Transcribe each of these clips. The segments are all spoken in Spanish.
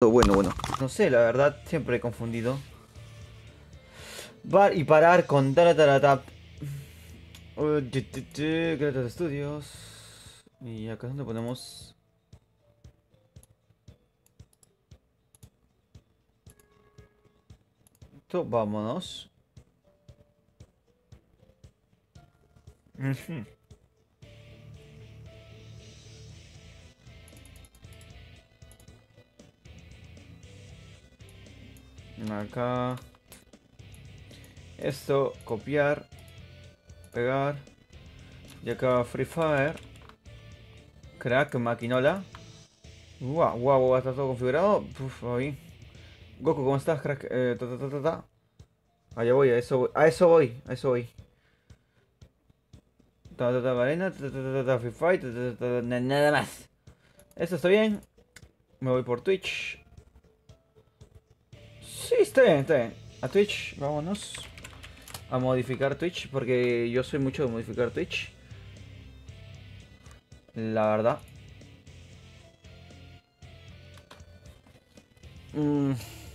Bueno, bueno. No sé, la verdad, siempre he confundido. Bar y parar con tap. Creator Studios. Y acá es donde ponemos. Esto, vámonos. Ujú. Acá. Esto, copiar, pegar. Y acá Free Fire. Crack, maquinola. Guau, guau, guau, está todo configurado. Uf, ahí. Goku, ¿cómo estás, crack? Ta. Allá voy, a eso voy. A eso voy, a eso voy. Arena, Free Fire, nada más. Eso está bien. Me voy por Twitch. Sí, está bien, está bien. A Twitch, vámonos. A modificar Twitch, porque yo soy mucho de modificar Twitch. La verdad. Mm,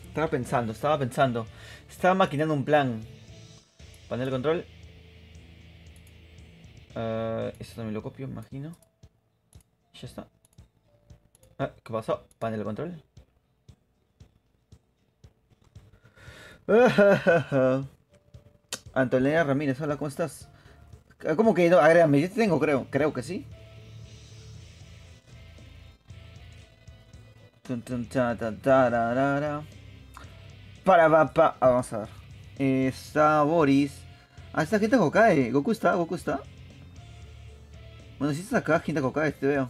estaba pensando. Estaba maquinando un plan. Panel de control. Eso también lo copio, imagino. Ya está. ¿Qué pasó? Panel de control. Antonella Ramírez, hola, ¿cómo estás? ¿Cómo que no? Agrégame, yo te tengo, creo que sí. Vamos a ver. Está Boris. Ah, está gente Hokage. Goku está, Goku está. Bueno, si estás acá, gente Hokage, te veo.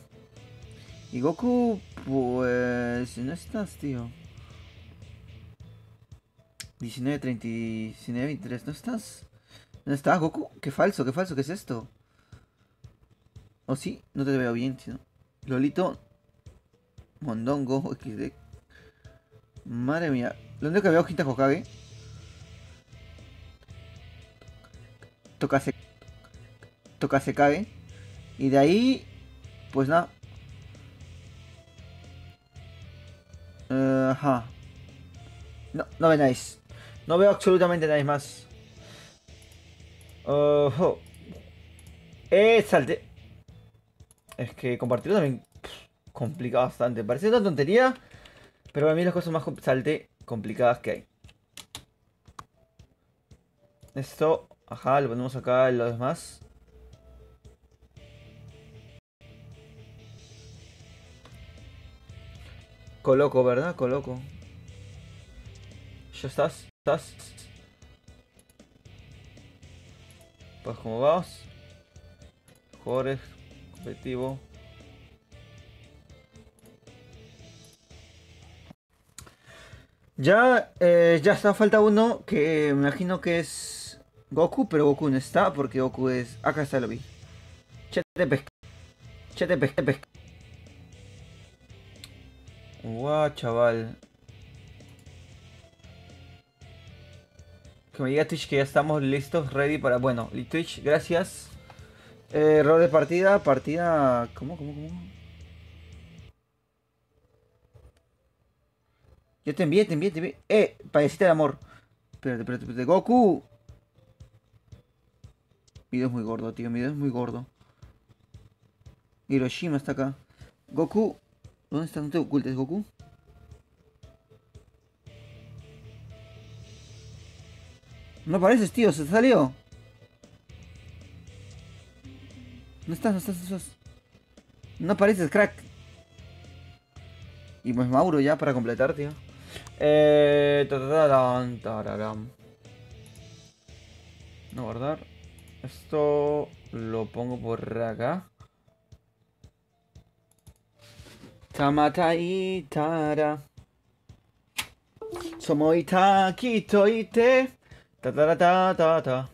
Y Goku, pues. No estás, tío. 19:30, 19:23, ¿no estás? ¿No estás, Goku? Qué falso, ¿qué es esto? ¿O sí? No te veo bien, tío. Lolito, Mondongo, XD. Madre mía. Lo único que veo Quinta Hokage. Tokase, Tokase Kage. Y de ahí, pues nada. Ajá. No, no veáis. No veo absolutamente nadie más. Ojo. Salte. Es que compartirlo también complica bastante. Parece una tontería, pero a mí las cosas más complicadas que hay. Esto, ajá, lo ponemos acá en lo demás. Coloco, ¿verdad? Coloco. ¿Ya estás? ¿Estás? Pues como vamos. Jugadores, competitivo. Ya está, falta uno que me imagino que es Goku, pero Goku no está porque Goku es... Acá está, lo vi. Chete pesca. Chete pesca. Guau, chaval. Que me diga Twitch que ya estamos listos, ready para... Bueno, Twitch, gracias. Error de partida... ¿Cómo? Yo te envié. Payasita de amor. Espérate. Goku. Mi video es muy gordo, tío, mi video es muy gordo. Hiroshima está acá. Goku. ¿Dónde está? No te ocultes, Goku. No apareces, tío, se salió. No estás. No apareces, crack. Y pues Mauro ya para completar, tío. Tararán. No guardar. Esto lo pongo por acá. Tamata itara. Somo ita kito ite. Ta.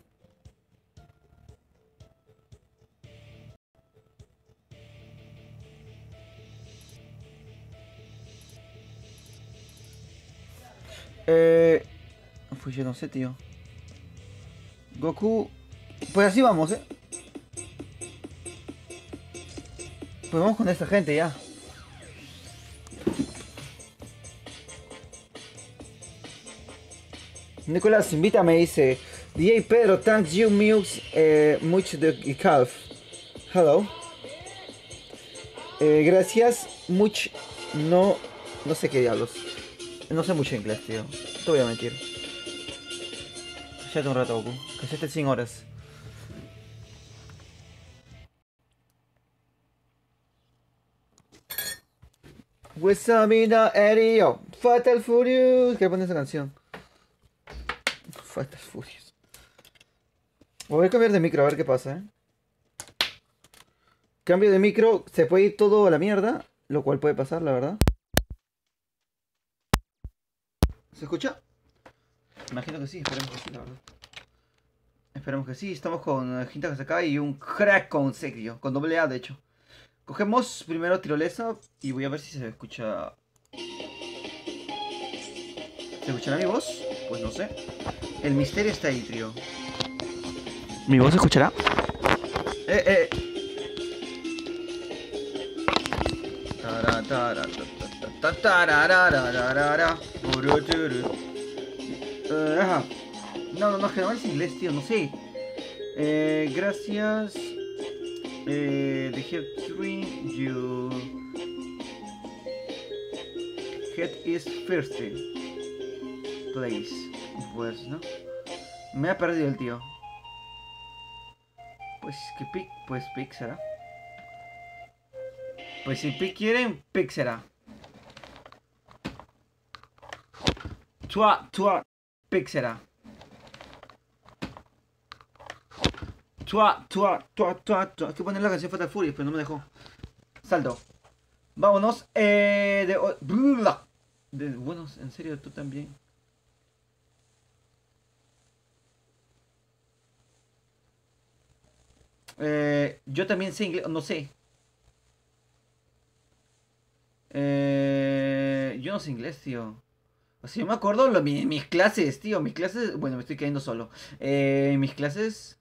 Pues yo no sé, tío. Goku. Pues así vamos, eh. Pues vamos con esta gente ya. Nicolás, invítame, dice. DJ Pedro, thanks you much the calf. Hello. Gracias, much. No. No sé qué diablos. No sé mucho inglés, tío. No te voy a mentir. Cállate un rato, Goku. Cállate 100 horas. Wesamina Erio. Fatal Furious. ¿Qué pone esa canción? Fatal Furious. Voy a cambiar de micro a ver qué pasa, Cambio de micro, se puede ir todo a la mierda. Lo cual puede pasar, la verdad. ¿Se escucha? Imagino que sí, esperemos que sí, la verdad. Esperemos que sí. Estamos con Jinta Kasakai y un crack con Sekio. Con doble A, de hecho. Cogemos primero tirolesa y voy a ver si se escucha. ¿Se escuchará mi voz? Pues no sé. El misterio está ahí, trío. ¿Mi voz se escuchará? Eh. Ajá. No, es que no es inglés, tío, no sé. Gracias. The hearing you head is first place. Pues, ¿no? Me ha perdido el tío. Pues que pick, pues pick será. Pues si pick quieren, pick será. Tua, pick será. Tua. Hay que poner la canción Fatal Fury, pero no me dejó. Salto. Vámonos. Bueno, en serio, tú también. Yo también sé inglés, no sé. Yo no sé inglés, tío. O sea, yo me acuerdo mis clases, tío. Mis clases. Bueno, me estoy quedando solo. Mis clases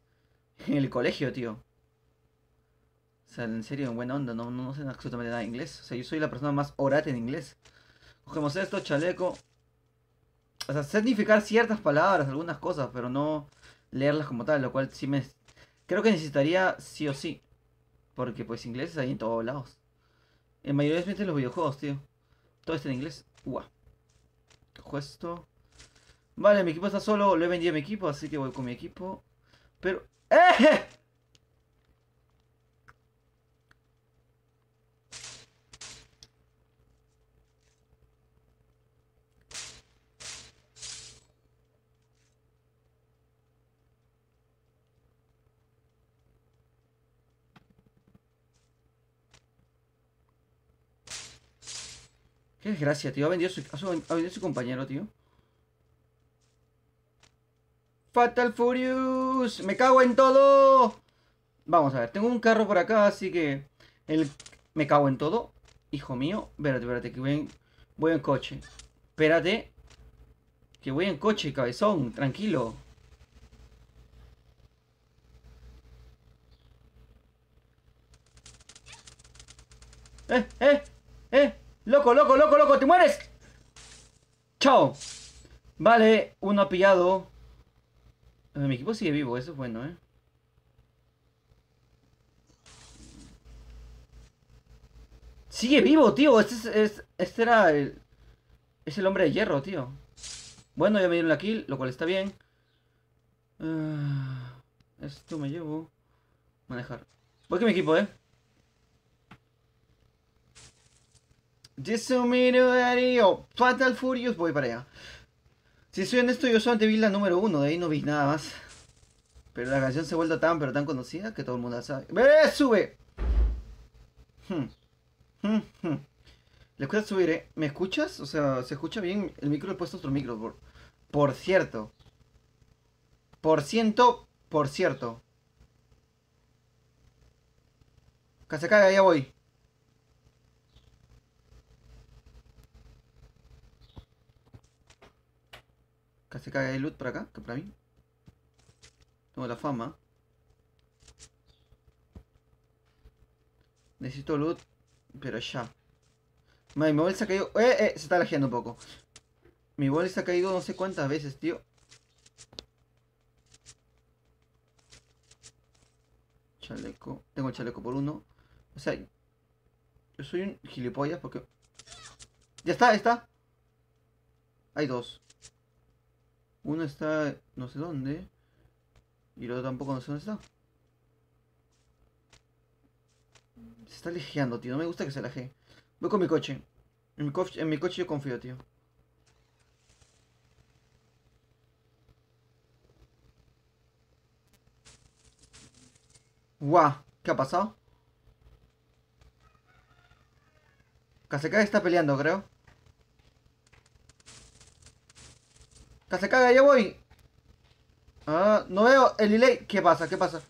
en el colegio, tío. O sea, en serio, en buena onda. No sé absolutamente nada de inglés. O sea, yo soy la persona más orate en inglés. Cogemos esto, chaleco. O sea, sé significar ciertas palabras, algunas cosas, pero no leerlas como tal. Lo cual sí me. Creo que necesitaría sí o sí. Porque pues inglés hay en todos lados. En mayoría de los videojuegos, tío. Todo está en inglés. Uah. Cojo esto. Vale, mi equipo está solo. Lo he vendido a mi equipo, así que voy con mi equipo. Pero... ¡Eh! Qué desgracia, tío. Ha vendido su compañero, tío. Fatal Furious. Me cago en todo. Vamos a ver. Tengo un carro por acá, así que... Me cago en todo. Hijo mío. Espérate, que voy en coche. Espérate. Que voy en coche, cabezón. Tranquilo. Loco, ¡te mueres! ¡Chao! Vale, uno ha pillado. Mi equipo sigue vivo, eso es bueno, Sigue vivo, tío. Este era el... Es el hombre de hierro, tío. Bueno, ya me dieron la kill, lo cual está bien. Esto me llevo. Manejar. Voy con mi equipo, Fatal Furious, voy para allá. Si soy honesto, yo solamente vi la número 1, de ahí no vi nada más. Pero la canción se ha vuelto tan conocida que todo el mundo la sabe. ¡Ve! ¡Sube! Le cuesta subir, ¿Me escuchas? O sea, ¿se escucha bien? El micro, he puesto otro micro. Por cierto. Por cierto. Que se caiga, ya voy. Que se caiga el loot por acá, que para mí. Tengo la fama. Necesito loot, pero ya. Mi móvil se ha caído. Se está lajeando un poco. Mi móvil se ha caído no sé cuántas veces, tío. chaleco. Tengo el chaleco por uno. O sea, yo soy un gilipollas porque... ¡Ya está! ¡Ya está! Hay dos. Uno está no sé dónde. Y el otro tampoco no sé dónde está. Se está lijeando, tío. No me gusta que se aleje. Voy con mi coche. En mi coche yo confío, tío. ¡Guau! ¿Qué ha pasado? Kasekaga está peleando, creo. Kasekaga, ya voy. Ah, no veo el delay. ¿Qué pasa? ¿Qué pasa?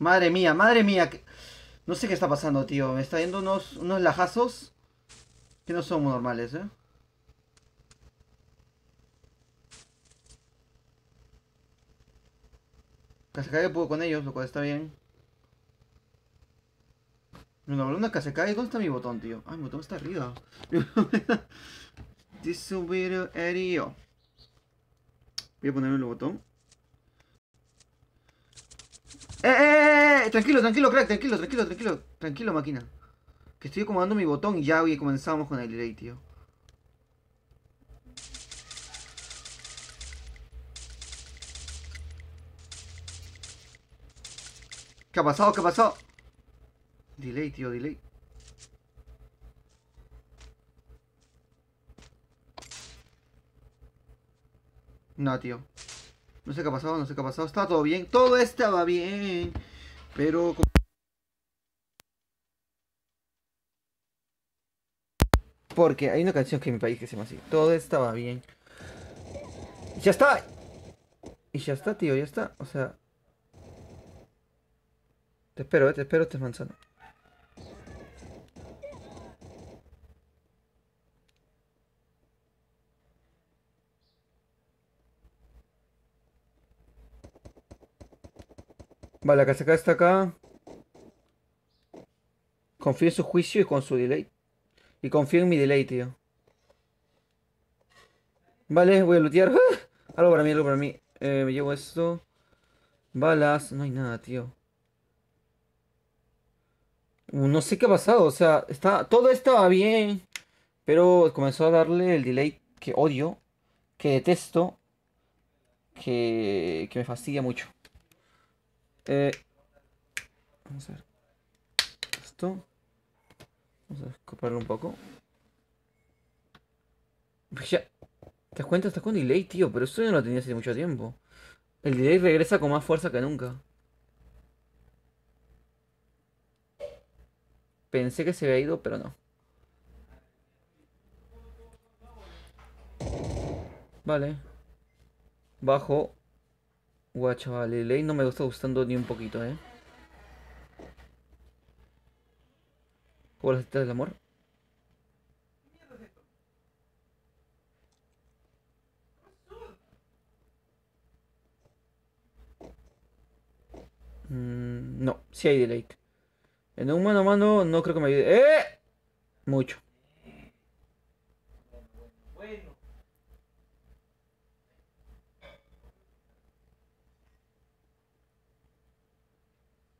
Madre mía, madre mía. No sé qué está pasando, tío. Me está yendo unos lajazos que no son muy normales, ¿eh? Kasekaga puedo con ellos, lo cual está bien. Una balona Kasekaga. ¿Dónde está mi botón, tío? Ah, mi botón está arriba. Disubir herido. Voy a ponerme el botón. Tranquilo, tranquilo, crack, tranquilo, tranquilo, tranquilo. Tranquilo, máquina. Que estoy acomodando mi botón y ya comenzamos con el delay, tío. ¿Qué ha pasado? ¿Qué ha pasado? Delay, tío, delay. No, tío. No sé qué ha pasado, no sé qué ha pasado. Estaba todo bien. Todo estaba bien. Pero... Porque hay una canción que en mi país que se llama así. Todo estaba bien. ¡Ya está! Y ya está, tío, ya está. O sea... te espero, este manzana. Vale, la casaca está acá. Confío en su juicio y con su delay. Y confío en mi delay, tío. Vale, voy a lootear. Algo para mí, algo para mí. Me llevo esto. Balas. No hay nada, tío. No sé qué ha pasado. O sea, todo estaba bien. Pero comenzó a darle el delay que odio. Que detesto. Que me fastidia mucho. Eh, vamos a ver. Esto. Vamos a copiarlo un poco. Pues ya. ¿Te das cuenta? Estás con delay, tío. Pero esto ya no lo tenía hace mucho tiempo. El delay regresa con más fuerza que nunca. Pensé que se había ido, pero no. Vale. Bajo. Guau, chaval. El delay no me está gustando ni un poquito, ¿eh? ¿Cómo las citas del amor? No, sí hay delay. En un mano a mano no creo que me ayude. ¡Eh! Mucho.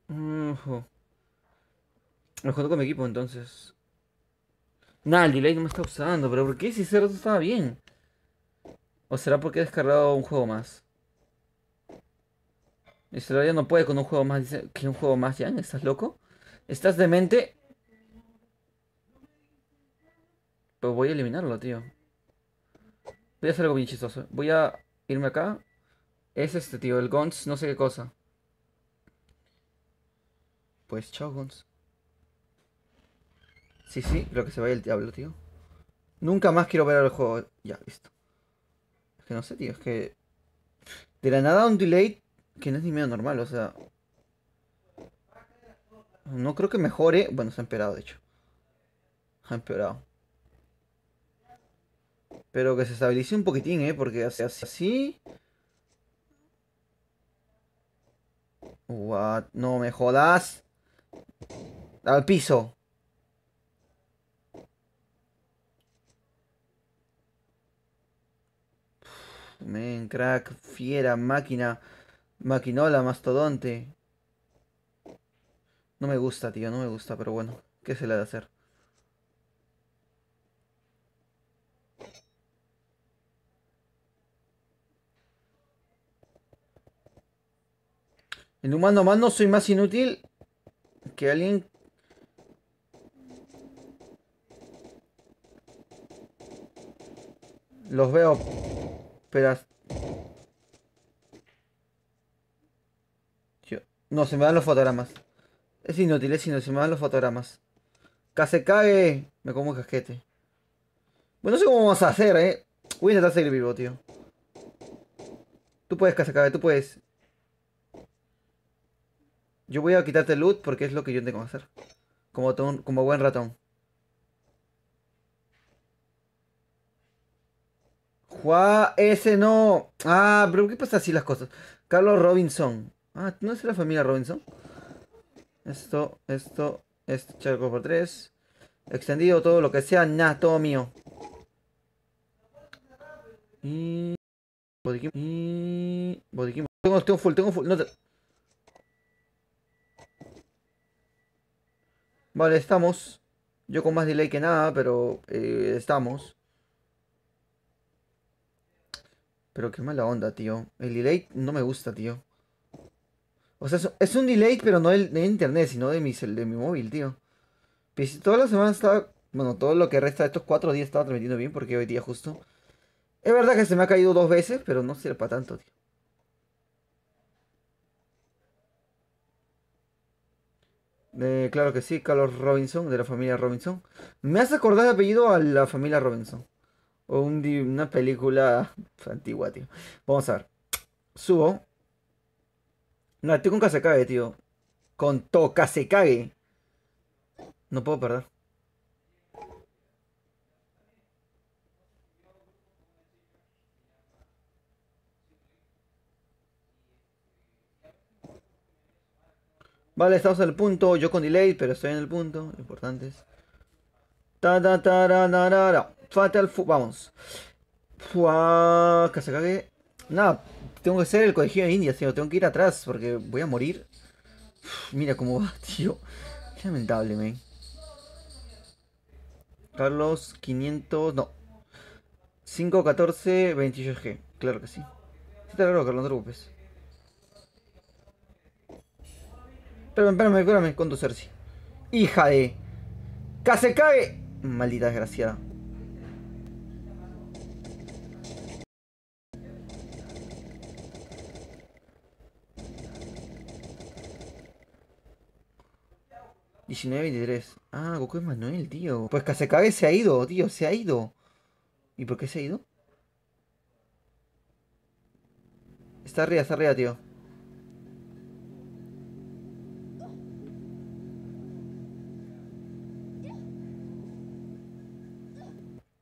Ujú. Me junto con mi equipo entonces. Nah, el delay no me está usando, pero ¿por qué si ese rato estaba bien? ¿O será porque he descargado un juego más? Y será ya no puede con un juego más. Dice que un juego más ya, ¿estás loco? ¿Estás demente? Pues voy a eliminarlo, tío. Voy a hacer algo bien chistoso. Voy a irme acá. Es este, tío, el Gons, no sé qué cosa. Pues chao, Gons. Sí, sí, creo que se vaya el diablo, tío. Nunca más quiero ver el juego. Ya, listo. Es que no sé, tío, es que... De la nada un delay que no es ni medio normal, o sea... No creo que mejore. Bueno, se ha empeorado, de hecho. Ha empeorado. Pero que se estabilice un poquitín, porque así. What? No me jodas. Al piso. Men, crack, fiera, máquina. Maquinola, mastodonte. No me gusta, tío, no me gusta, pero bueno. ¿Qué se le ha de hacer? En un mano a mano soy más inútil que alguien. Los veo. Pero. No, se me dan los fotogramas. Es inútil, se me dan los fotogramas. ¡Cague! Me como un casquete. Bueno, no sé cómo vamos a hacer, Voy a intentar seguir vivo, tío. Tú puedes, Cague, tú puedes. Yo voy a quitarte el loot porque es lo que yo tengo que hacer. Como buen ratón. Ese no. Ah, pero ¿qué pasa así las cosas? Carlos Robinson. Ah, ¿no es de la familia Robinson? Esto, charco por 3. Extendido, todo lo que sea, nada, todo mío. Y. Bodykin. Y. Bodykin. Tengo full. No Vale, estamos. Yo con más delay que nada, pero estamos. Pero qué mala onda, tío. El delay no me gusta, tío. O sea, es un delay, pero no de internet, sino de mi móvil, tío. Pues si toda la semana estaba. Bueno, todo lo que resta de estos 4 días estaba transmitiendo bien, porque hoy día justo. Es verdad que se me ha caído 2 veces, pero no sirve para tanto, tío. Claro que sí, Carlos Robinson, de la familia Robinson. Me hace acordar de apellido a la familia Robinson. O una película antigua, tío. Vamos a ver. Subo. No, estoy con Kazekage, tío. Con Tokazekage. No puedo perder. Vale, estamos en el punto. Yo con delay, pero estoy en el punto. Lo importante es. Ta ta ta ra ra ra ra. Vamos. Fua, Kazekage. Nada, tengo que ser el colegio de India, tío. Tengo que ir atrás porque voy a morir. Mira cómo va, tío. Qué lamentable, man. Carlos 500. No. 514 28G. Claro que sí. Sí te lo Carlos, no te preocupes. Espérame, con tu Cersei. Hija de. ¡Kazekage! Maldita desgraciada. 19-23. Ah, Goku es Manuel, tío. Pues Kazekage se ha ido, tío, se ha ido. ¿Y por qué se ha ido? Está arriba, tío.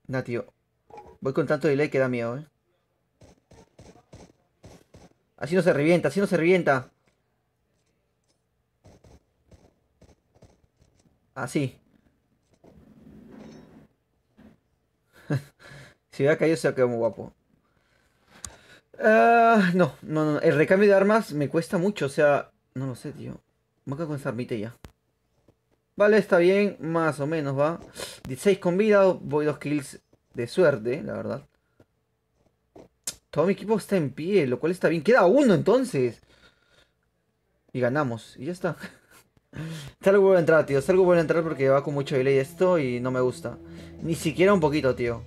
Nah, tío. Voy con tanto delay que da miedo, eh. Así no se revienta, así no se revienta. Así. Si hubiera caído se ha quedado muy guapo. No. El recambio de armas me cuesta mucho, o sea. No lo sé, tío. Me voy a quedar con esa armita y ya. Vale, está bien, más o menos va. 16 con vida, voy 2 kills de suerte, la verdad. Todo mi equipo está en pie, lo cual está bien. Queda uno entonces. Y ganamos, y ya está. Salgo vuelvo a entrar, tío. Salgo vuelvo a entrar porque va con mucho delay esto y no me gusta. Ni siquiera un poquito, tío.